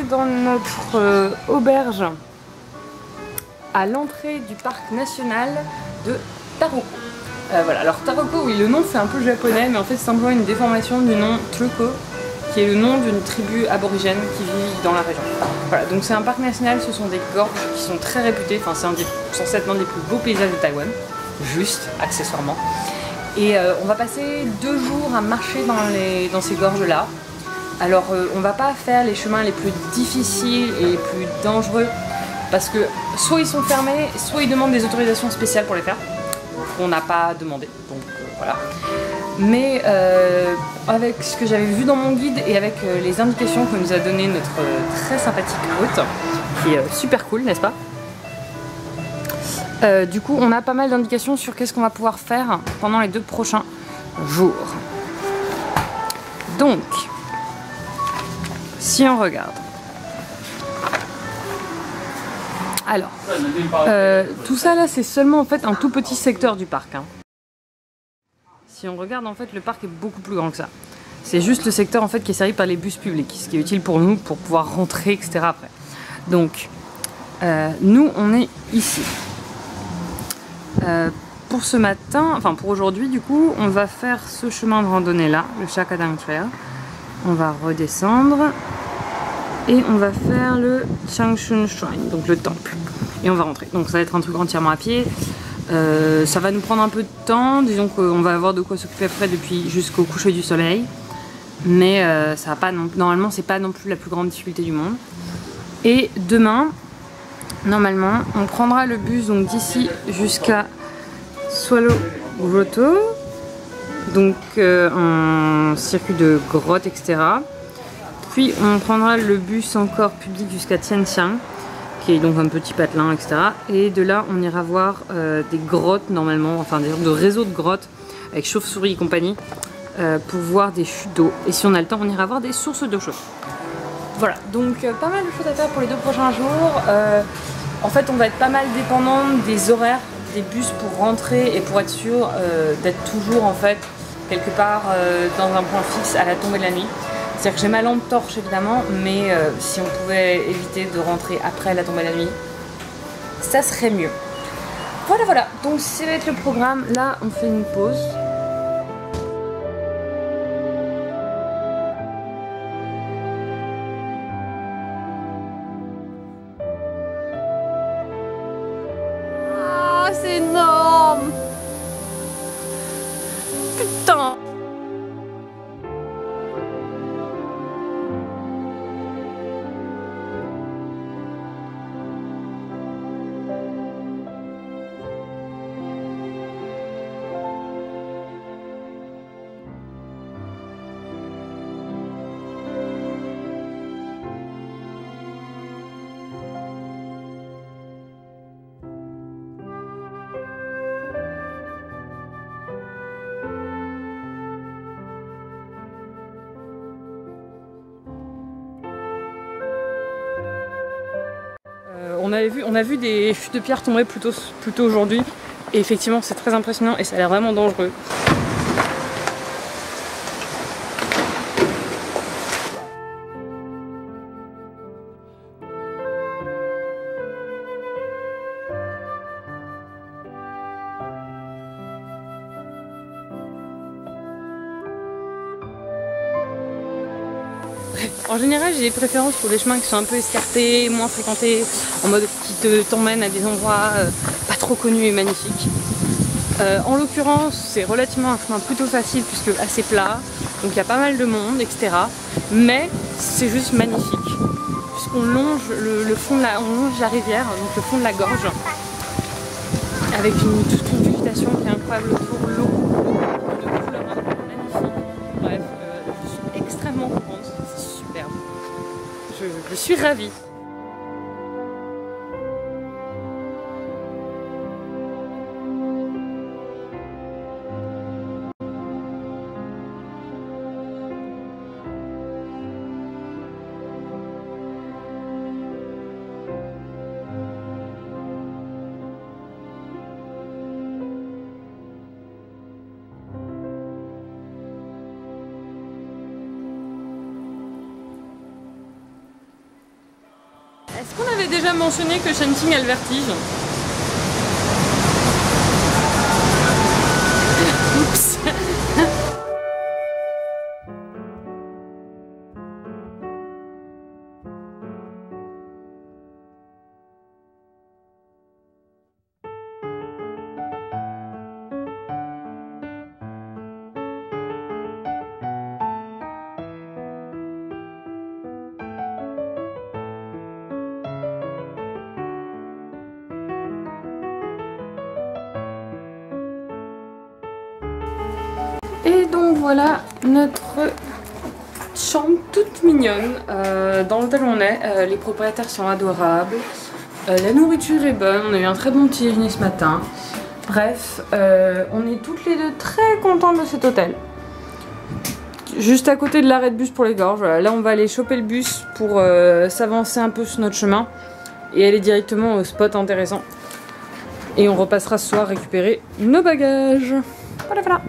dans notre auberge à l'entrée du parc national de Taroko. Voilà, alors Taroko, oui, le nom fait un peu japonais, mais en fait c'est simplement une déformation du nom Truco, qui est le nom d'une tribu aborigène qui vit dans la région. Voilà, donc c'est un parc national, ce sont des gorges qui sont très réputées, enfin c'est censé être l'un des plus beaux paysages de Taïwan, juste, accessoirement. Et on va passer 2 jours à marcher dans ces gorges-là. Alors on va pas faire les chemins les plus difficiles et les plus dangereux, parce que soit ils sont fermés, soit ils demandent des autorisations spéciales pour les faire, qu'on n'a pas demandé, donc voilà. Mais avec ce que j'avais vu dans mon guide et avec les indications que nous a donné notre très sympathique hôte, qui est super cool, n'est-ce pas? Du coup, on a pas mal d'indications sur qu'est-ce qu'on va pouvoir faire pendant les 2 prochains jours. Donc, si on regarde. Alors, tout ça là, c'est seulement en fait un tout petit secteur du parc. Hein. Si on regarde, en fait, le parc est beaucoup plus grand que ça. C'est juste le secteur en fait qui est servi par les bus publics, ce qui est utile pour nous pour pouvoir rentrer, etc. après. Donc, nous, on est ici. Pour ce matin, enfin pour aujourd'hui, du coup, on va faire ce chemin de randonnée là, le Shakadang Trail. On va redescendre et on va faire le Changshun Shrine, donc le temple. Et on va rentrer. Donc ça va être un truc entièrement à pied. Ça va nous prendre un peu de temps, disons qu'on va avoir de quoi s'occuper après depuis jusqu'au coucher du soleil. Mais ça va pas normalement c'est pas non plus la plus grande difficulté du monde. Et demain, normalement, on prendra le bus donc d'ici jusqu'à Swallow Grotto, donc un circuit de grottes, etc. Puis on prendra le bus encore public jusqu'à Tianxiang, qui est donc un petit patelin, etc. Et de là, on ira voir des grottes normalement, enfin des sortes de réseaux de grottes avec chauves-souris et compagnie, pour voir des chutes d'eau. Et si on a le temps, on ira voir des sources d'eau chaude. Voilà, donc pas mal de choses à faire pour les 2 prochains jours. En fait, on va être pas mal dépendant des horaires des bus pour rentrer et pour être sûr d'être toujours en fait quelque part dans un point fixe à la tombée de la nuit. C'est-à-dire que j'ai ma lampe torche évidemment, mais si on pouvait éviter de rentrer après la tombée de la nuit, ça serait mieux. Voilà, voilà, donc ça va être le programme. Là, on fait une pause. Ah, c'est énorme! Putain! On a vu des chutes de pierre tomber plus tôt aujourd'hui et effectivement c'est très impressionnant et ça a l'air vraiment dangereux. En général, j'ai des préférences pour des chemins qui sont un peu escarpés, moins fréquentés, en mode qui t'emmènent à des endroits pas trop connus et magnifiques. En l'occurrence, c'est relativement un chemin plutôt facile puisque assez plat, donc il y a pas mal de monde, etc. Mais c'est juste magnifique, puisqu'on longe on longe la rivière, donc le fond de la gorge, avec toute une végétation qui est incroyable autour, l'eau de couleurs magnifiques. Bref, je suis extrêmement contente, c'est superbe. Je suis ravie. Est-ce qu'on avait déjà mentionné que Shanting a le vertige? Oups. Et donc voilà notre chambre toute mignonne dans l'hôtel où on est. Les propriétaires sont adorables. La nourriture est bonne. On a eu un très bon petit déjeuner ce matin. Bref, on est toutes les deux très contentes de cet hôtel. Juste à côté de l'arrêt de bus pour les gorges. Voilà. Là on va aller choper le bus pour s'avancer un peu sur notre chemin et aller directement au spot intéressant. Et on repassera ce soir récupérer nos bagages. Voilà voilà.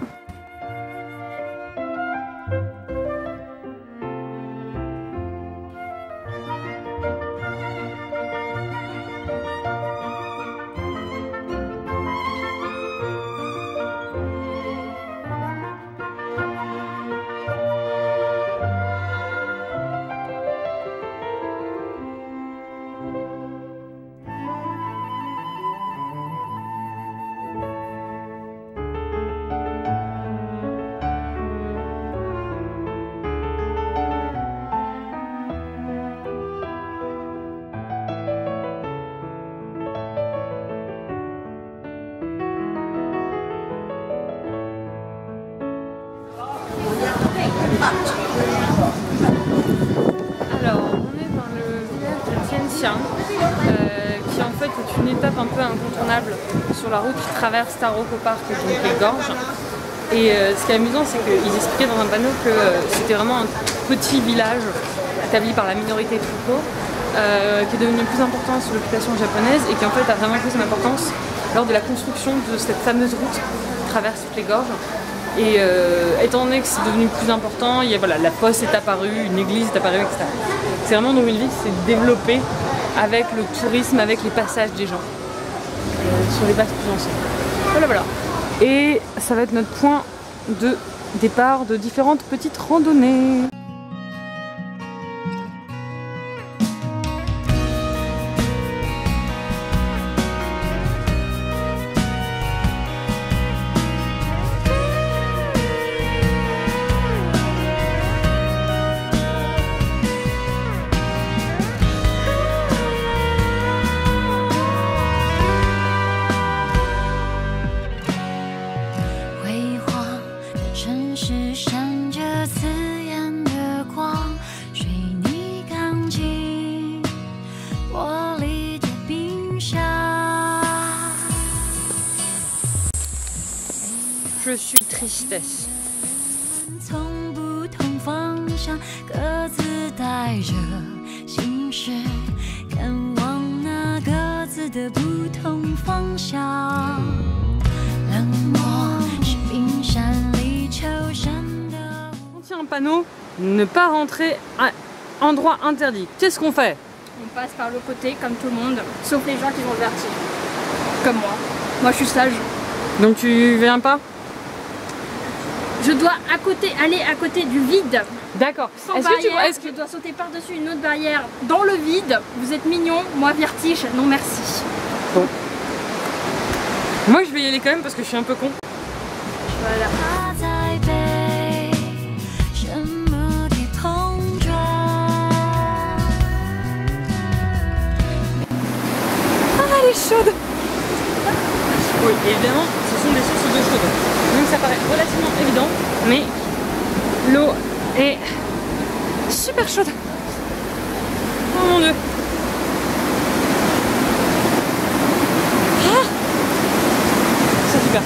Alors, on est dans le village de Tianxiang, qui en fait est une étape un peu incontournable sur la route qui traverse Taroko Park et donc les gorges. Et ce qui est amusant, c'est qu'ils expliquaient dans un panneau que c'était vraiment un petit village établi par la minorité Foucault, qui est devenu plus important sous l'occupation japonaise et qui en fait a vraiment pris son importance lors de la construction de cette fameuse route qui traverse toutes les gorges. Et étant donné que c'est devenu plus important, il y a, voilà, la poste est apparue, une église est apparue, etc. C'est vraiment donc une ville qui s'est développée avec le tourisme, avec les passages des gens sur les bases plus anciennes. Voilà, voilà. Et ça va être notre point de départ de différentes petites randonnées. Je suis tristesse. On tient un panneau, ne pas rentrer à endroit interdit. Qu'est-ce qu'on fait? On passe par le côté comme tout le monde, sauf les gens qui ont le vertige. Comme moi. Moi je suis sage. Donc tu viens pas? Je dois aller à côté du vide. D'accord. Est-ce que je dois sauter par-dessus une autre barrière dans le vide? Vous êtes mignon, moi vertige, non merci. Bon. Moi je vais y aller quand même parce que je suis un peu con. Voilà. Ah, elle est chaude. Oui, évidemment, ce sont des sources d'eau chaude. Donc ça paraît relativement évident, mais l'eau est super chaude. Oh mon dieu. Ah, c'est super.